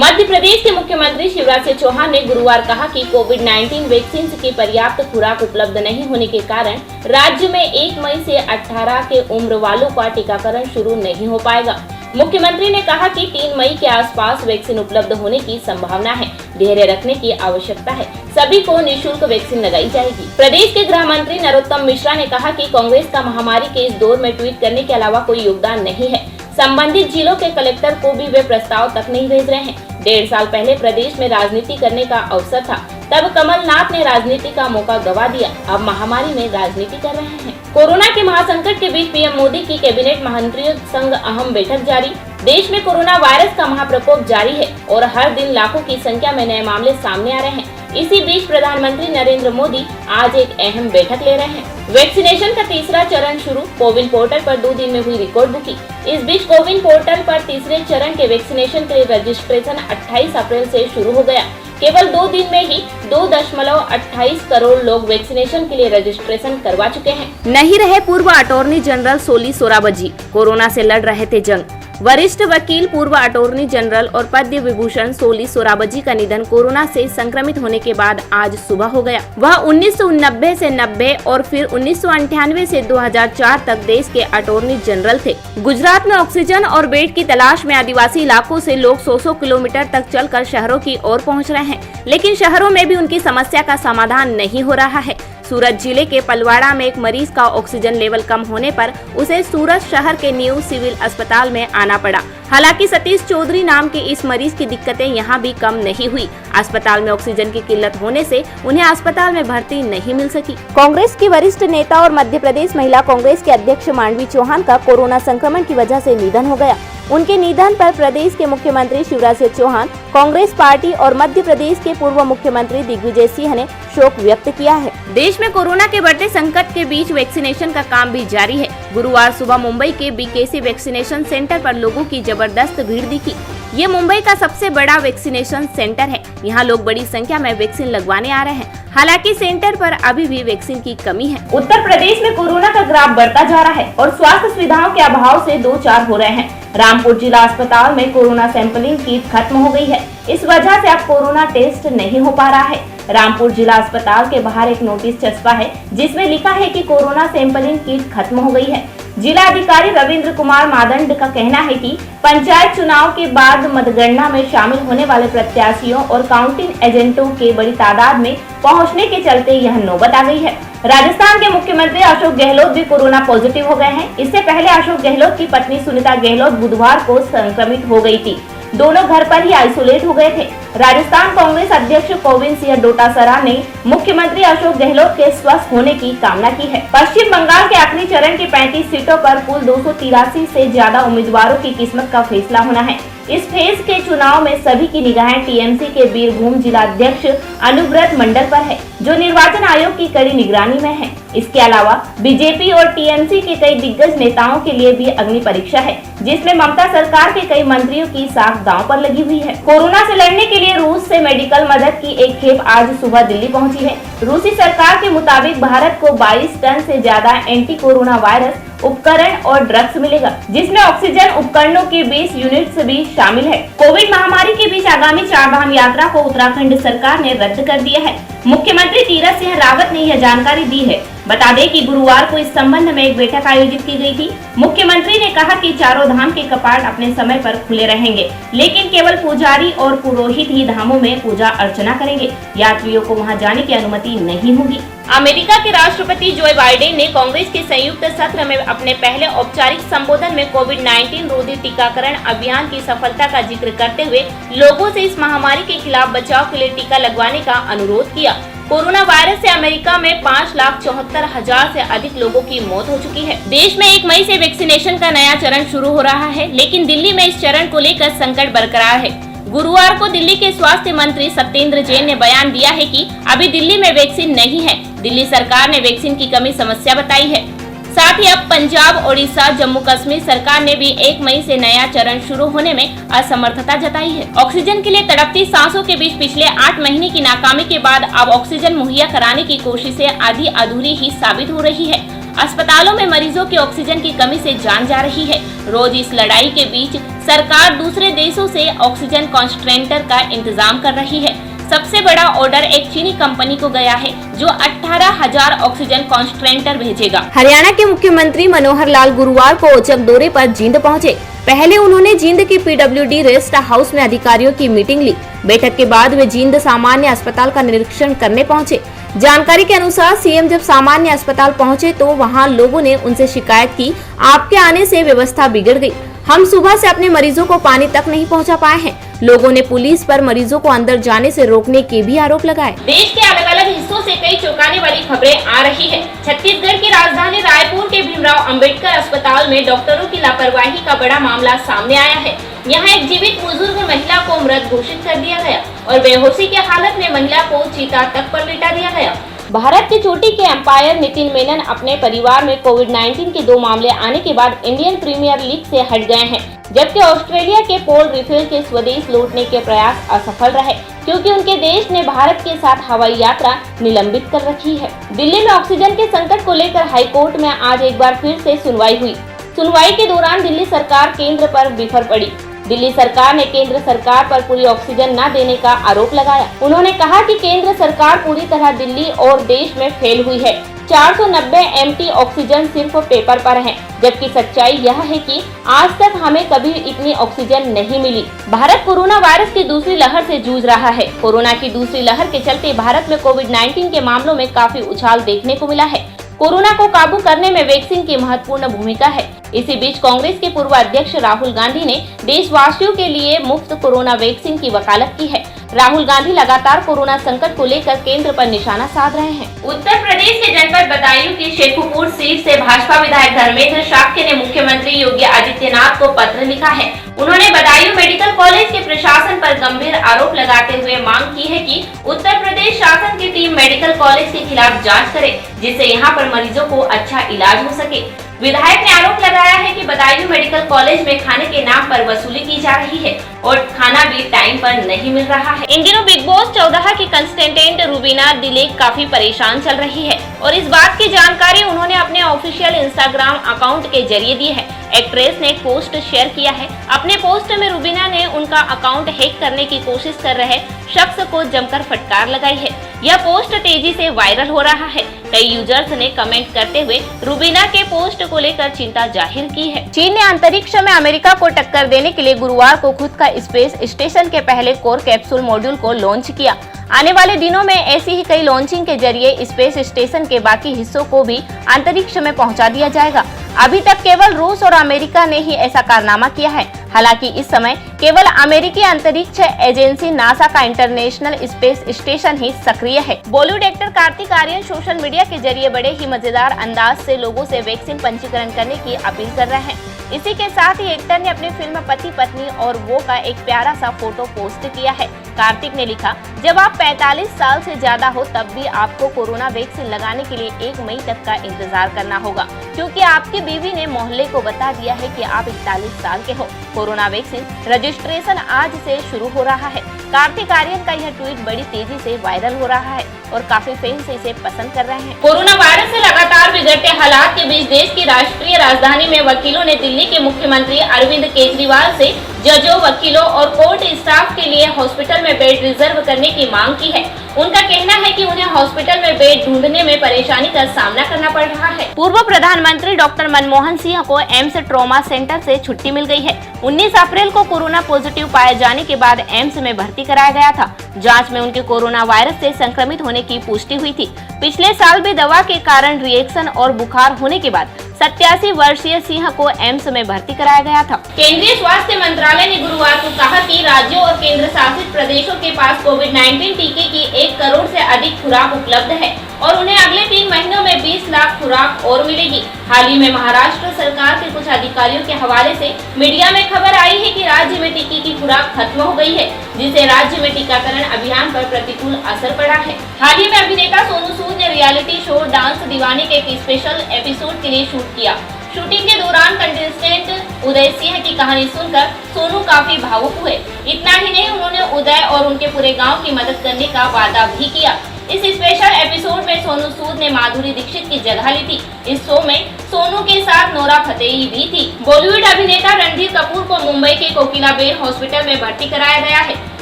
मध्य प्रदेश के मुख्यमंत्री शिवराज सिंह चौहान ने गुरुवार कहा कि कोविड-19 वैक्सीन की पर्याप्त खुराक उपलब्ध नहीं होने के कारण राज्य में 1 मई से 18 के उम्र वालों का टीकाकरण शुरू नहीं हो पाएगा। मुख्यमंत्री ने कहा कि 3 मई के आसपास वैक्सीन उपलब्ध होने की संभावना है। धैर्य रखने की आवश्यकता है। सभी को निःशुल्क वैक्सीन लगाई जाएगी। प्रदेश के गृह मंत्री नरोत्तम मिश्रा ने कहा कि कांग्रेस का महामारी के इस दौर में ट्वीट करने के अलावा कोई योगदान नहीं है। संबंधित जिलों के कलेक्टर को भी वे प्रस्ताव तक नहीं भेज रहे हैं। 1.5 साल पहले प्रदेश में राजनीति करने का अवसर था, तब कमलनाथ ने राजनीति का मौका गवा दिया। अब महामारी में राजनीति कर रहे हैं। कोरोना के महासंकट के बीच पीएम मोदी की कैबिनेट मंत्रियों संग अहम बैठक जारी। देश में कोरोना वायरस का महाप्रकोप जारी है और हर दिन लाखों की संख्या में नए मामले सामने आ रहे हैं। इसी बीच प्रधानमंत्री नरेंद्र मोदी आज एक अहम बैठक ले रहे हैं। वैक्सीनेशन का तीसरा चरण शुरू। कोविन पोर्टल पर 2 दिन में हुई रिकॉर्ड बुकिंग। इस बीच कोविन पोर्टल पर तीसरे चरण के वैक्सीनेशन के लिए रजिस्ट्रेशन 28 अप्रैल से शुरू हो गया। केवल 2 दिन में ही 2.28 करोड़ लोग वैक्सीनेशन के लिए रजिस्ट्रेशन करवा चुके हैं। नहीं रहे पूर्व attorney general Soli Sorabjee, corona से लड़ रहे थे जंग। वरिष्ठ वकील, पूर्व अटॉर्नी जनरल और पद्म विभूषण सोली सोराबजी का निधन कोरोना से संक्रमित होने के बाद आज सुबह हो गया। वह 1990 से 90 और फिर 1998 से 2004 तक देश के अटॉर्नी जनरल थे। गुजरात में ऑक्सीजन और बेड की तलाश में आदिवासी इलाकों से लोग 100 किलोमीटर तक चलकर शहरों की ओर पहुंच रहे हैं, लेकिन शहरों में भी उनकी समस्या का समाधान नहीं हो रहा है। सूरत जिले के पलवाड़ा में एक मरीज का ऑक्सीजन लेवल कम होने पर उसे सूरत शहर के न्यू सिविल अस्पताल में आना पड़ा। हालांकि सतीश चौधरी नाम के इस मरीज की दिक्कतें यहां भी कम नहीं हुई। अस्पताल में ऑक्सीजन की किल्लत होने से उन्हें अस्पताल में भर्ती नहीं मिल सकी। कांग्रेस की वरिष्ठ नेता और मध्य प्रदेश महिला कांग्रेस के अध्यक्ष मांडवी चौहान का कोरोना संक्रमण की वजह से निधन हो गया। उनके निधन पर प्रदेश के मुख्यमंत्री शिवराज सिंह चौहान, कांग्रेस पार्टी और मध्य प्रदेश के पूर्व मुख्यमंत्री दिग्विजय सिंह ने शोक व्यक्त किया है। देश में कोरोना के बढ़ते संकट के बीच वैक्सीनेशन का काम भी जारी है। गुरुवार सुबह मुंबई के बीकेसी वैक्सीनेशन सेंटर पर लोगों की जबरदस्त भीड़ दिखी। ये मुंबई का सबसे बड़ा वैक्सीनेशन सेंटर है। यहाँ लोग बड़ी संख्या में वैक्सीन लगवाने आ रहे हैं। हालांकि सेंटर पर अभी भी वैक्सीन की कमी है। उत्तर प्रदेश में कोरोना का ग्राफ बढ़ता जा रहा है और स्वास्थ्य सुविधाओं के अभाव से 2-4 हो रहे हैं। रामपुर जिला अस्पताल में कोरोना सैंपलिंग किट खत्म हो गई है। इस वजह से अब कोरोना टेस्ट नहीं हो पा रहा है। रामपुर जिला अस्पताल के बाहर एक नोटिस चस्पा है जिसमें लिखा है कि कोरोना सैंपलिंग किट खत्म हो गई है। जिला अधिकारी रविंद्र कुमार मादंड का कहना है कि पंचायत चुनाव के बाद मतगणना में शामिल होने वाले प्रत्याशियों और काउंटिंग एजेंटों के बड़ी तादाद में पहुंचने के चलते यह नौबत आ गई है। राजस्थान के मुख्यमंत्री अशोक गहलोत भी कोरोना पॉजिटिव हो गए हैं। इससे पहले अशोक गहलोत की पत्नी सुनीता गहलोत बुधवार को संक्रमित हो गई थी। दोनों घर पर ही आइसोलेट हो गए थे। राजस्थान कांग्रेस अध्यक्ष गोविंद सिंह डोटासरा ने मुख्यमंत्री अशोक गहलोत के स्वस्थ होने की कामना की है। पश्चिम बंगाल के आखिरी चरण की 35 सीटों पर कुल 283 से ज्यादा उम्मीदवारों की किस्मत का फैसला होना है। इस फेज के चुनाव में सभी की निगाहें टीएमसी के बीरभूम जिला अध्यक्ष अनुव्रत मंडल पर है, जो निर्वाचन आयोग की कड़ी निगरानी में है। इसके अलावा बीजेपी और टीएमसी के कई दिग्गज नेताओं के लिए भी अग्नि परीक्षा है, जिसमें ममता सरकार के कई मंत्रियों की साख दांव पर लगी हुई है। कोरोना से लड़ने के लिए रूस से मेडिकल मदद की एक खेप आज सुबह दिल्ली पहुंची है। रूसी सरकार के मुताबिक भारत को 22 टन से ज्यादा एंटी कोरोना वायरस उपकरण और ड्रग्स मिलेगा, जिसमें ऑक्सीजन उपकरणों की 20 यूनिट्स भी शामिल है। कोविड महामारी के बीच आगामी 4 धाम यात्रा को उत्तराखंड सरकार ने रद्द कर दिया है। मुख्यमंत्री तीरथ सिंह रावत ने यह जानकारी दी है। बता दें कि गुरुवार को इस संबंध में एक बैठक आयोजित की गई थी। मुख्यमंत्री ने कहा कि चारों धाम के कपाट अपने समय पर खुले रहेंगे, लेकिन केवल पुजारी और पुरोहित ही धामों में पूजा अर्चना करेंगे। यात्रियों को वहां जाने की अनुमति नहीं होगी। अमेरिका के राष्ट्रपति जो बाइडेन ने कांग्रेस के संयुक्त सत्र में अपने पहले औपचारिक संबोधन में कोविड-19 रोधी टीकाकरण अभियान की सफलता का जिक्र करते हुए लोगों से इस महामारी के खिलाफ बचाव के लिए टीका लगवाने का अनुरोध किया। कोरोना वायरस से अमेरिका में 5,74,000 से अधिक लोगों की मौत हो चुकी है। देश में 1 मई से वैक्सीनेशन का नया चरण शुरू हो रहा है, लेकिन दिल्ली में इस चरण को लेकर संकट बरकरार है। गुरुवार को दिल्ली के स्वास्थ्य मंत्री सत्येंद्र जैन ने बयान दिया है कि अभी दिल्ली में वैक्सीन नहीं है। दिल्ली सरकार ने वैक्सीन की कमी समस्या बताई है। साथ ही अब पंजाब, ओडिशा, जम्मू कश्मीर सरकार ने भी 1 मई से नया चरण शुरू होने में असमर्थता जताई है। ऑक्सीजन के लिए तड़पती सांसों के बीच पिछले 8 महीने की नाकामी के बाद अब ऑक्सीजन मुहैया कराने की कोशिशें आधी अधूरी ही साबित हो रही है। अस्पतालों में मरीजों की ऑक्सीजन की कमी से जान जा रही है। रोज इस लड़ाई के बीच सरकार दूसरे देशों से ऑक्सीजन कॉन्सन्ट्रेटर का इंतजाम कर रही है। सबसे बड़ा ऑर्डर एक चीनी कंपनी को गया है जो 18,000 ऑक्सीजन कॉन्सन्ट्रेटर भेजेगा। हरियाणा के मुख्यमंत्री मनोहर लाल गुरुवार को औचक दौरे पर जींद पहुंचे। पहले उन्होंने जींद के PWD रेस्ट हाउस में अधिकारियों की मीटिंग ली। बैठक के बाद वे जींद सामान्य अस्पताल का निरीक्षण करने पहुंचे। जानकारी के अनुसार सीएम जब सामान्य अस्पताल पहुंचे तो वहां लोगों ने उनसे शिकायत की, आपके आने से व्यवस्था बिगड़ गई। हम सुबह से अपने मरीजों को पानी तक नहीं पहुंचा पाए हैं। लोगों ने पुलिस पर मरीजों को अंदर जाने से रोकने के भी आरोप लगाए। देश के अलग अलग हिस्सों से कई चौंकाने वाली खबरें आ रही है। छत्तीसगढ़ की राजधानी रायपुर के भीमराव अंबेडकर अस्पताल में डॉक्टरों की लापरवाही का बड़ा मामला सामने आया है। यहाँ एक जीवित बुजुर्ग महिला को मृत घोषित कर दिया गया और बेहोशी की हालत में महिला को चिता तक पर लिटा दिया गया। भारत की चोटी के अंपायर नितिन मेनन अपने परिवार में कोविड-19 के 2 मामले आने के बाद इंडियन प्रीमियर लीग से हट गए हैं, जबकि ऑस्ट्रेलिया के पॉल रिफिल के स्वदेश लौटने के प्रयास असफल रहे क्योंकि उनके देश ने भारत के साथ हवाई यात्रा निलंबित कर रखी है। दिल्ली में ऑक्सीजन के संकट को लेकर हाईकोर्ट में आज एक बार फिर से सुनवाई हुई। सुनवाई के दौरान दिल्ली सरकार केंद्र पर बिफर पड़ी। दिल्ली सरकार ने केंद्र सरकार पर पूरी ऑक्सीजन न देने का आरोप लगाया। उन्होंने कहा कि केंद्र सरकार पूरी तरह दिल्ली और देश में फेल हुई है। 490 MT ऑक्सीजन सिर्फ पेपर पर है, जबकि सच्चाई यह है कि आज तक हमें कभी इतनी ऑक्सीजन नहीं मिली। भारत कोरोना वायरस की दूसरी लहर से जूझ रहा है। कोरोना की दूसरी लहर के चलते भारत में कोविड-19 के मामलों में काफी उछाल देखने को मिला है। कोरोना को काबू करने में वैक्सीन की महत्वपूर्ण भूमिका है। इसी बीच कांग्रेस के पूर्व अध्यक्ष राहुल गांधी ने देशवासियों के लिए मुफ्त कोरोना वैक्सीन की वकालत की है। राहुल गांधी लगातार कोरोना संकट को लेकर केंद्र पर निशाना साध रहे हैं। उत्तर प्रदेश के जनपद बदायूं की शेखुपुर सीट से भाजपा विधायक धर्मेंद्र शाक्य ने मुख्यमंत्री योगी आदित्यनाथ को पत्र लिखा है। उन्होंने बदायूं मेडिकल कॉलेज के प्रशासन पर गंभीर आरोप लगाते हुए मांग की है कि उत्तर प्रदेश शासन की टीम मेडिकल कॉलेज के खिलाफ जांच करे, जिससे यहां पर मरीजों को अच्छा इलाज हो सके। विधायक ने आरोप लगाया है कि बदायूं मेडिकल कॉलेज में खाने के नाम पर वसूली की जा रही है और खाना भी टाइम पर नहीं मिल रहा है। इन दिनों बिग बॉस 14 की कंटेस्टेंट रूबीना दिलेक काफी परेशान चल रही है और इस बात की जानकारी उन्होंने अपने ऑफिशियल इंस्टाग्राम अकाउंट के जरिए दी है। एक्ट्रेस ने एक पोस्ट शेयर किया है। अपने पोस्ट में रूबीना ने उनका अकाउंट हैक करने की कोशिश कर रहे शख्स को जमकर फटकार लगाई है। यह पोस्ट तेजी से वायरल हो रहा है। कई यूजर्स ने कमेंट करते हुए रूबीना के पोस्ट को लेकर चिंता जाहिर की है। चीन ने अंतरिक्ष में अमेरिका को टक्कर देने के लिए गुरुवार को खुद का स्पेस स्टेशन के पहले कोर कैप्सूल मॉड्यूल को लॉन्च किया। आने वाले दिनों में ऐसी ही कई लॉन्चिंग के जरिए स्पेस स्टेशन के बाकी हिस्सों को भी अंतरिक्ष में पहुंचा दिया जाएगा। अभी तक केवल रूस और अमेरिका ने ही ऐसा कारनामा किया है। हालांकि इस समय केवल अमेरिकी अंतरिक्ष एजेंसी नासा का इंटरनेशनल स्पेस स्टेशन ही सक्रिय है। Bollywood actor Kartik Aaryan social media के जरिए बड़े ही मजेदार अंदाज से लोगों से वैक्सीन पंजीकरण करने की अपील कर रहे हैं। इसी के साथ ही एक्टर ने अपनी फिल्म पति पत्नी और वो का एक प्यारा सा फोटो पोस्ट किया है। कार्तिक ने लिखा, जब आप 45 साल से ज्यादा हो तब भी आपको कोरोना वैक्सीन लगाने के लिए 1 मई तक का इंतजार करना होगा, क्योंकि आपकी बीवी ने मोहल्ले को बता दिया है कि आप 41 साल के हो। कोरोना वैक्सीन रजिस्ट्रेशन आज से शुरू हो रहा है। कार्तिक आर्यन का यह ट्वीट बड़ी तेजी से वायरल हो रहा है और काफी फैंस इसे पसंद कर रहे हैं। कोरोना वायरस से लगातार बिगड़ते हालात के बीच देश की राष्ट्रीय राजधानी में वकीलों ने दिल्ली के मुख्यमंत्री अरविंद केजरीवाल से जजों, वकीलों और कोर्ट स्टाफ के लिए हॉस्पिटल में बेड रिजर्व करने की मांग की है। उनका कहना है कि उन्हें हॉस्पिटल में बेड ढूंढने में परेशानी का सामना करना पड़ रहा है। पूर्व प्रधानमंत्री डॉक्टर मनमोहन सिंह को एम्स ट्रॉमा सेंटर से छुट्टी मिल गई है। 19 अप्रैल को कोरोना पॉजिटिव पाए जाने के बाद एम्स में भर्ती कराया गया था। जांच में उनके कोरोना वायरस से संक्रमित होने की पुष्टि हुई थी। पिछले साल भी दवा के कारण रिएक्शन और बुखार होने के बाद 87 वर्षीय सिंह को एम्स में भर्ती कराया गया था। केंद्रीय स्वास्थ्य मंत्रालय ने गुरुवार को कहा कि राज्यों और केंद्र शासित प्रदेशों के पास कोविड-19 टीके की 1 करोड़ से अधिक खुराक उपलब्ध है और उन्हें अगले 3 महीनों में 20 लाख खुराक और मिलेगी। हाल ही में महाराष्ट्र सरकार के कुछ अधिकारियों के हवाले से मीडिया में खबर आई है कि राज्य में टीके की खुराक खत्म हो गई है, जिससे राज्य में टीकाकरण अभियान पर प्रतिकूल असर पड़ा है। हाल ही में अभिनेता सोनू सूद ने रियलिटी शो डांस दीवाने के एक स्पेशल एपिसोड के लिए शूट किया। शूटिंग के दौरान कंटेस्टेंट उदय सिंह की कहानी सुनकर सोनू काफी भावुक हुए। इतना ही नहीं, उन्होंने उदय और उनके पूरे गांव की मदद करने का वादा भी किया। इस स्पेशल एपिसोड में सोनू सूद ने माधुरी दीक्षित की जगह ली थी। इस शो में सोनू के साथ नोरा फतेही भी थी। बॉलीवुड अभिनेता रणधीर कपूर को मुंबई के कोकिलाबेन हॉस्पिटल में भर्ती कराया गया है।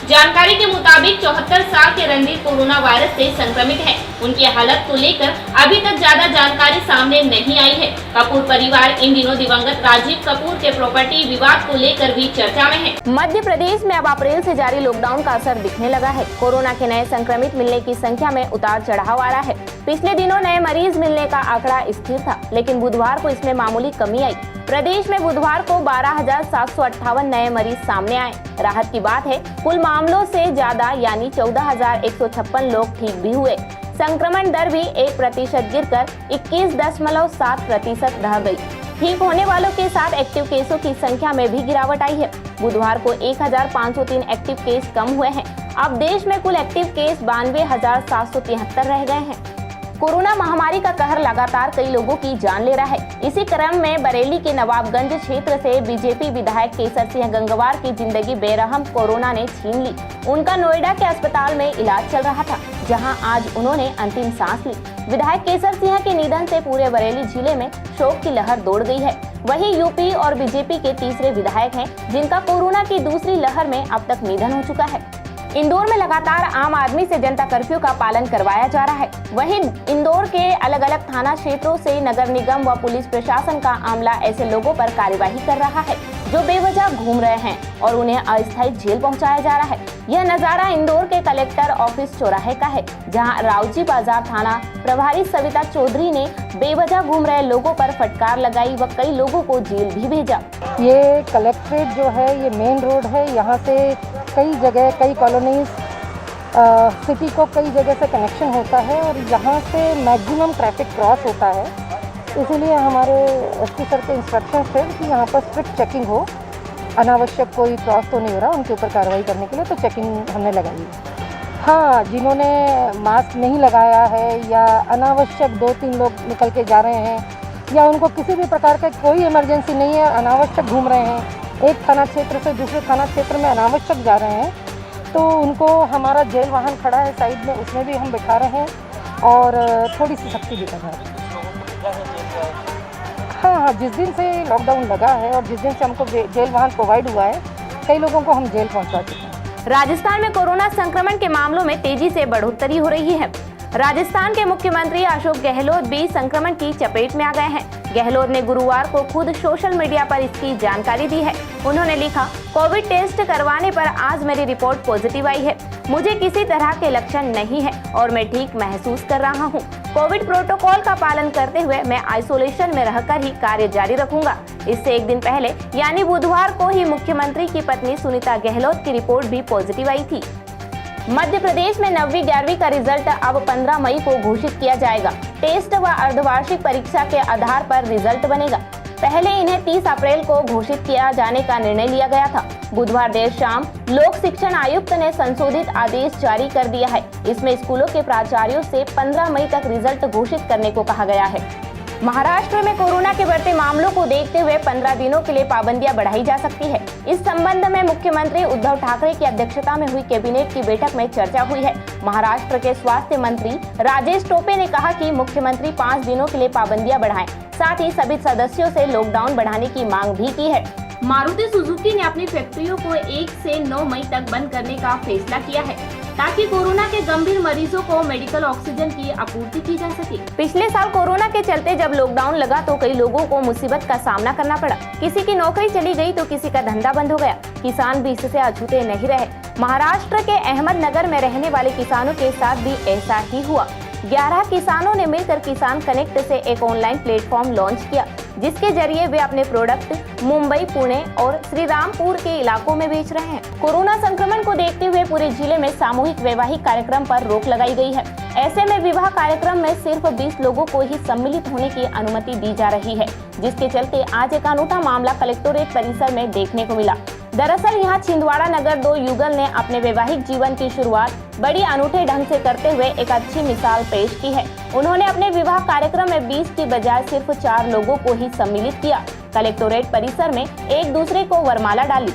जानकारी के मुताबिक 74 साल के रणधीर कोरोना वायरस से संक्रमित हैं। उनकी हालत को लेकर अभी तक ज्यादा जानकारी सामने नहीं आई है। कपूर परिवार इन दिनों दिवंगत राजीव कपूर के प्रॉपर्टी विवाद को लेकर भी चर्चा में है। मध्य प्रदेश में अब अप्रैल से जारी लॉकडाउन का असर दिखने लगा है। कोरोना के नए संक्रमित मिलने की संख्या में उतार चढ़ाव आ रहा है। पिछले दिनों नए मरीज मिलने का आंकड़ा स्थिर था, लेकिन बुधवार को इसमें मामूली कमी आई। प्रदेश में बुधवार को 12,758 नए मरीज सामने आए। राहत की बात है, कुल मामलों से ज्यादा यानी 14,156 लोग ठीक भी हुए। संक्रमण दर भी 1% गिरकर 21.7% रह गई। ठीक होने वालों के साथ एक्टिव केसों की संख्या में भी गिरावट आई है। बुधवार को 1,503 एक्टिव केस कम हुए हैं। अब देश में कुल एक्टिव केस 92,773 रह गए हैं। कोरोना महामारी का कहर लगातार कई लोगों की जान ले रहा है। इसी क्रम में बरेली के नवाबगंज क्षेत्र से बीजेपी विधायक केसर सिंह गंगवार की जिंदगी बेरहम कोरोना ने छीन ली। उनका नोएडा के अस्पताल में इलाज चल रहा था, जहां आज उन्होंने अंतिम सांस ली। विधायक केसर सिंह के निधन से पूरे बरेली जिले में शोक की लहर दौड़ गई है। वहीं यूपी और बीजेपी के तीसरे विधायक हैं, जिनका कोरोना की दूसरी लहर में अब तक निधन हो चुका है। इंदौर में लगातार आम आदमी से जनता कर्फ्यू का पालन करवाया जा रहा है। वहीं इंदौर के अलग अलग थाना क्षेत्रों से नगर निगम व पुलिस प्रशासन का अमला ऐसे लोगों पर कार्यवाही कर रहा है जो बेवजह घूम रहे हैं और उन्हें अस्थायी जेल पहुंचाया जा रहा है। यह नजारा इंदौर के कलेक्टर ऑफिस चौराहे का है, जहां रावजी बाजार थाना प्रभारी सविता चौधरी ने बेवजह घूम रहे लोगों पर फटकार लगाई व कई लोगों को जेल भी भेजा। ये कलेक्ट्रेट जो है ये मेन रोड है। यहाँ से कई जगह कई कॉलोनीज सिटी को कई जगह से कनेक्शन होता है और यहाँ से मैक्सिमम ट्रैफिक क्रॉस होता है। इसीलिए हमारे एसपी सर के इंस्ट्रक्शन थे कि यहाँ पर स्ट्रिक्ट चेकिंग हो, अनावश्यक कोई क्रॉस तो नहीं हो रहा, उनके ऊपर कार्रवाई करने के लिए तो चेकिंग हमने लगाई है। हाँ, जिन्होंने मास्क नहीं लगाया है या अनावश्यक 2-3 लोग निकल के जा रहे हैं या उनको किसी भी प्रकार का कोई इमरजेंसी नहीं है, अनावश्यक घूम रहे हैं, एक थाना क्षेत्र से दूसरे थाना क्षेत्र में अनावश्यक जा रहे हैं, तो उनको हमारा जेल वाहन खड़ा है साइड में, उसमें भी हम बिठा रहे हैं और थोड़ी सी सख्ती भी कर रहे हैं। हाँ, जिस दिन से लॉकडाउन लगा है और जिस दिन से हमको जेल वाहन प्रोवाइड हुआ है, कई लोगों को हम जेल पहुंचा चुके हैं। राजस्थान में कोरोना संक्रमण के मामलों में तेजी से बढ़ोतरी हो रही है। राजस्थान के मुख्यमंत्री अशोक गहलोत भी संक्रमण की चपेट में आ गए हैं। गहलोत ने गुरुवार को खुद सोशल मीडिया पर इसकी जानकारी दी है। उन्होंने लिखा, कोविड टेस्ट करवाने पर आज मेरी रिपोर्ट पॉजिटिव आई है। मुझे किसी तरह के लक्षण नहीं है और मैं ठीक महसूस कर रहा हूँ। कोविड प्रोटोकॉल का पालन करते हुए मैं आइसोलेशन में रहकर ही कार्य जारी रखूंगा। इससे एक दिन पहले यानी बुधवार को ही मुख्यमंत्री की पत्नी सुनीता गहलोत की रिपोर्ट भी पॉजिटिव आई थी। मध्य प्रदेश में 9वीं 11वीं का रिजल्ट अब 15 मई को घोषित किया जाएगा। टेस्ट व अर्धवार्षिक परीक्षा के आधार पर रिजल्ट बनेगा। पहले इन्हें 30 अप्रैल को घोषित किया जाने का निर्णय लिया गया था। बुधवार देर शाम लोक शिक्षण आयुक्त ने संशोधित आदेश जारी कर दिया है। इसमें स्कूलों के प्राचार्यों से 15 मई तक रिजल्ट घोषित करने को कहा गया है। महाराष्ट्र में कोरोना के बढ़ते मामलों को देखते हुए 15 दिनों के लिए पाबंदियां बढ़ाई जा सकती है। इस संबंध में मुख्यमंत्री उद्धव ठाकरे की अध्यक्षता में हुई कैबिनेट की बैठक में चर्चा हुई है। महाराष्ट्र के स्वास्थ्य मंत्री राजेश टोपे ने कहा कि मुख्यमंत्री 5 दिनों के लिए पाबंदियां बढ़ाएं, साथ ही सभी सदस्यों से लॉकडाउन बढ़ाने की मांग भी की है। मारुति सुजुकी ने अपनी फैक्ट्रियों को 1 से 9 मई तक बंद करने का फैसला किया है, ताकि कोरोना के गंभीर मरीजों को मेडिकल ऑक्सीजन की आपूर्ति की जा सके। पिछले साल कोरोना के चलते जब लॉकडाउन लगा तो कई लोगों को मुसीबत का सामना करना पड़ा। किसी की नौकरी चली गई तो किसी का धंधा बंद हो गया। किसान भी इससे अछूते नहीं रहे। महाराष्ट्र के अहमदनगर में रहने वाले किसानों के साथ भी ऐसा ही हुआ। 11 किसानों ने मिलकर किसान कनेक्ट से एक ऑनलाइन प्लेटफॉर्म लॉन्च किया, जिसके जरिए वे अपने प्रोडक्ट मुंबई, पुणे और श्रीरामपुर के इलाकों में बेच रहे हैं। कोरोना संक्रमण को देखते हुए पूरे जिले में सामूहिक वैवाहिक कार्यक्रम पर रोक लगाई गई है। ऐसे में विवाह कार्यक्रम में सिर्फ 20 लोगों को ही सम्मिलित होने की अनुमति दी जा रही है, जिसके चलते आज एक अनूठा मामला कलेक्टोरेट परिसर में देखने को मिला। दरअसल यहाँ छिंदवाड़ा नगर 2 युगल ने अपने वैवाहिक जीवन की शुरुआत बड़ी अनूठे ढंग से करते हुए एक अच्छी मिसाल पेश की है। उन्होंने अपने विवाह कार्यक्रम में 20 की बजाय सिर्फ 4 लोगों को ही सम्मिलित किया। कलेक्टोरेट परिसर में एक दूसरे को वरमाला डाली।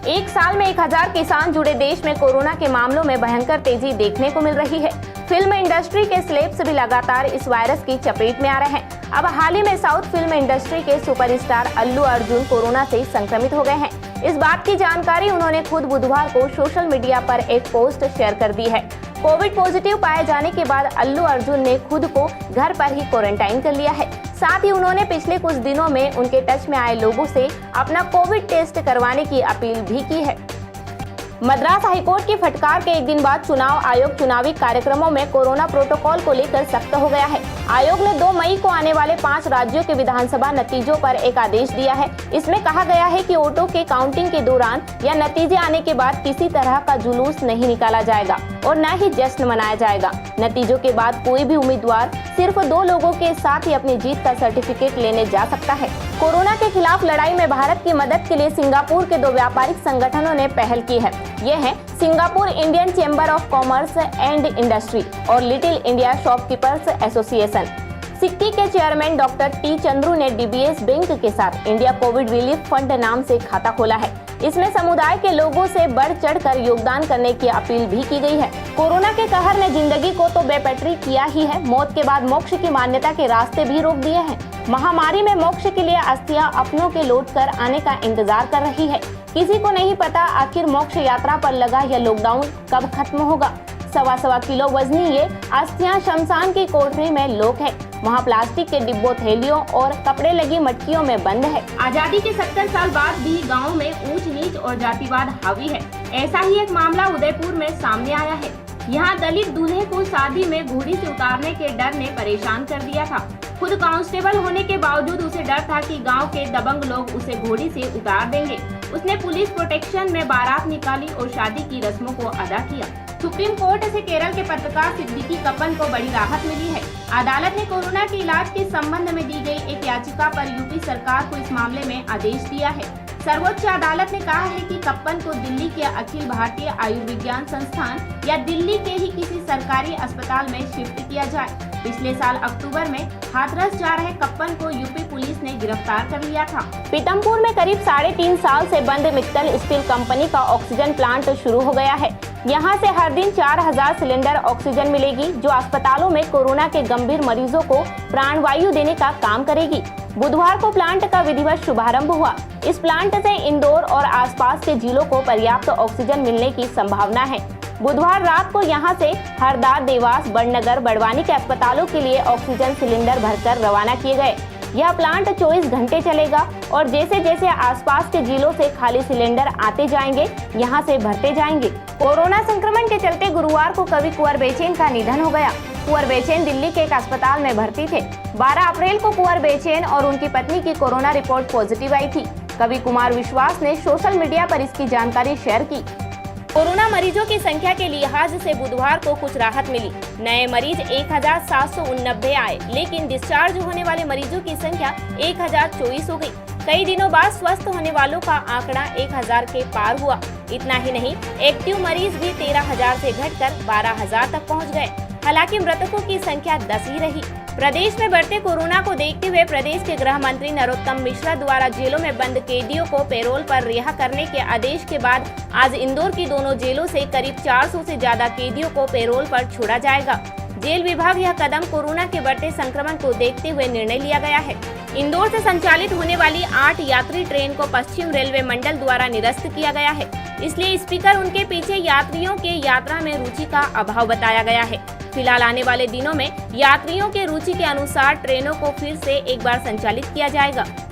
एक साल में 1000 किसान जुड़े देश में कोरोना के मामलों में भयंकर तेजी देखने को मिल रही है। फिल्म इंडस्ट्री के सेलेब्स भी लगातार इस वायरस की चपेट में आ रहे हैं। अब हाल ही में साउथ फिल्म इंडस्ट्री के सुपरस्टार अल्लू अर्जुन कोरोना से संक्रमित हो गए हैं। इस बात की जानकारी उन्होंने खुद बुधवार को सोशल मीडिया पर एक पोस्ट शेयर कर दी है। कोविड पॉजिटिव पाए जाने के बाद अल्लू अर्जुन ने खुद को घर पर ही क्वारंटाइन कर लिया है। साथ ही उन्होंने पिछले कुछ दिनों में उनके टच में आए लोगों से अपना कोविड टेस्ट करवाने की अपील भी की है। मद्रास हाईकोर्ट की फटकार के एक दिन बाद चुनाव आयोग चुनावी कार्यक्रमों में कोरोना प्रोटोकॉल को लेकर सख्त हो गया है। आयोग ने 2 मई को आने वाले 5 राज्यों के विधानसभा नतीजों पर एक आदेश दिया है। इसमें कहा गया है कि वोटों के काउंटिंग के दौरान या नतीजे आने के बाद किसी तरह का जुलूस नहीं निकाला जाएगा और न ही जश्न मनाया जाएगा। नतीजों के बाद कोई भी उम्मीदवार सिर्फ 2 लोगों के साथ ही अपनी जीत का सर्टिफिकेट लेने जा सकता है। कोरोना के खिलाफ लड़ाई में भारत की मदद के लिए सिंगापुर के 2 व्यापारिक संगठनों ने पहल की है। ये है Singapore Indian chamber of commerce and industry और लिटिल इंडिया शॉपकीपर्स एसोसिएशन। सिक्की के चेयरमैन डॉक्टर टी चंद्रू ने डीबीएस बैंक के साथ इंडिया कोविड रिलीफ फंड नाम से खाता खोला है। इसमें समुदाय के लोगों से बढ़ चढ़कर योगदान करने की अपील भी की गई है। कोरोना के कहर ने जिंदगी को तो बेपटरी किया ही है, मौत के बाद मोक्ष की मान्यता के रास्ते भी रोक दिए हैं। महामारी में मोक्ष के लिए अस्थियां अपनों के लौट कर आने का इंतजार कर रही है। किसी को नहीं पता आखिर मोक्ष यात्रा पर लगा यह लॉकडाउन कब खत्म होगा। 1.25 किलो वजनी ये अस्थियां शमशान की कोठरी में लोक है। वहाँ प्लास्टिक के डिब्बों, थैलियों और कपड़े लगी मटकियों में बंद है। आजादी के 70 साल बाद भी गाँव में ऊंच नीच और जातिवाद हावी है। ऐसा ही एक मामला उदयपुर में सामने आया है। यहाँ दलित दूल्हे को शादी में घोड़ी से उतारने के डर ने परेशान कर दिया था। खुद कांस्टेबल होने के बावजूद उसे डर था कि गांव के दबंग लोग उसे घोड़ी से उतार देंगे। उसने पुलिस प्रोटेक्शन में बारात निकाली और शादी की रस्मों को अदा किया। सुप्रीम कोर्ट से केरल के पत्रकार सिद्दीकी कप्पन को बड़ी राहत मिली है। अदालत ने कोरोना के इलाज के संबंध में दी गई एक याचिका पर यूपी सरकार को इस मामले में आदेश दिया है। सर्वोच्च अदालत ने कहा है कि कप्पन को दिल्ली के अखिल भारतीय आयुर्विज्ञान संस्थान या दिल्ली के ही किसी सरकारी अस्पताल में शिफ्ट किया जाए। पिछले साल अक्टूबर में हाथरस जा रहे कप्पन को यूपी पुलिस ने गिरफ्तार कर लिया था। पीतमपुर में करीब 3.5 साल से बंद मित्तल स्टील कंपनी का ऑक्सीजन प्लांट शुरू हो गया है। यहां से हर दिन 4000 सिलेंडर ऑक्सीजन मिलेगी, जो अस्पतालों में कोरोना के गंभीर मरीजों को प्राणवायु देने का काम करेगी। बुधवार को प्लांट का विधिवत शुभारंभ हुआ। इस प्लांट से इंदौर और आसपास के जिलों को पर्याप्त ऑक्सीजन मिलने की संभावना है। बुधवार रात को यहां से हरदा, देवास, बड़नगर, बड़वानी के अस्पतालों के लिए ऑक्सीजन सिलेंडर भरकर रवाना किए गए। यह प्लांट 24 घंटे चलेगा और जैसे जैसे आसपास के जिलों से खाली सिलेंडर आते जाएंगे, यहां से भरते जाएंगे। कोरोना संक्रमण के चलते गुरुवार को कवि कुंवर बेचैन का निधन हो गया। कुंवर बेचैन दिल्ली के एक अस्पताल में भर्ती थे। 12 अप्रैल को कुंवर बेचैन और उनकी पत्नी की कोरोना रिपोर्ट पॉजिटिव आई थी। कवि कुमार विश्वास ने सोशल मीडिया पर इसकी जानकारी शेयर की। कोरोना मरीजों की संख्या के लिहाज से बुधवार को कुछ राहत मिली। नए मरीज 1789 आए, लेकिन डिस्चार्ज होने वाले मरीजों की संख्या 1024 हो गई। कई दिनों बाद स्वस्थ होने वालों का आंकड़ा 1000 के पार हुआ। इतना ही नहीं, एक्टिव मरीज भी 13000 से घटकर 12000 तक पहुंच गए। हालांकि मृतकों की संख्या 10 ही रही। प्रदेश में बढ़ते कोरोना को देखते हुए प्रदेश के गृह मंत्री नरोत्तम मिश्रा द्वारा जेलों में बंद कैदियों को पैरोल पर रिहा करने के आदेश के बाद आज इंदौर की दोनों जेलों से करीब 400 से ज्यादा कैदियों को पैरोल पर छोड़ा जाएगा। जेल विभाग यह कदम कोरोना के बढ़ते संक्रमण को देखते हुए निर्णय लिया गया है। इंदौर से संचालित होने वाली 8 यात्री ट्रेन को पश्चिम रेलवे मंडल द्वारा निरस्त किया गया है। इसलिए स्पीकर उनके पीछे यात्रियों के यात्रा में रुचि का अभाव बताया गया है। फिलहाल आने वाले दिनों में यात्रियों के रुचि के अनुसार ट्रेनों को फिर से एक बार संचालित किया जाएगा।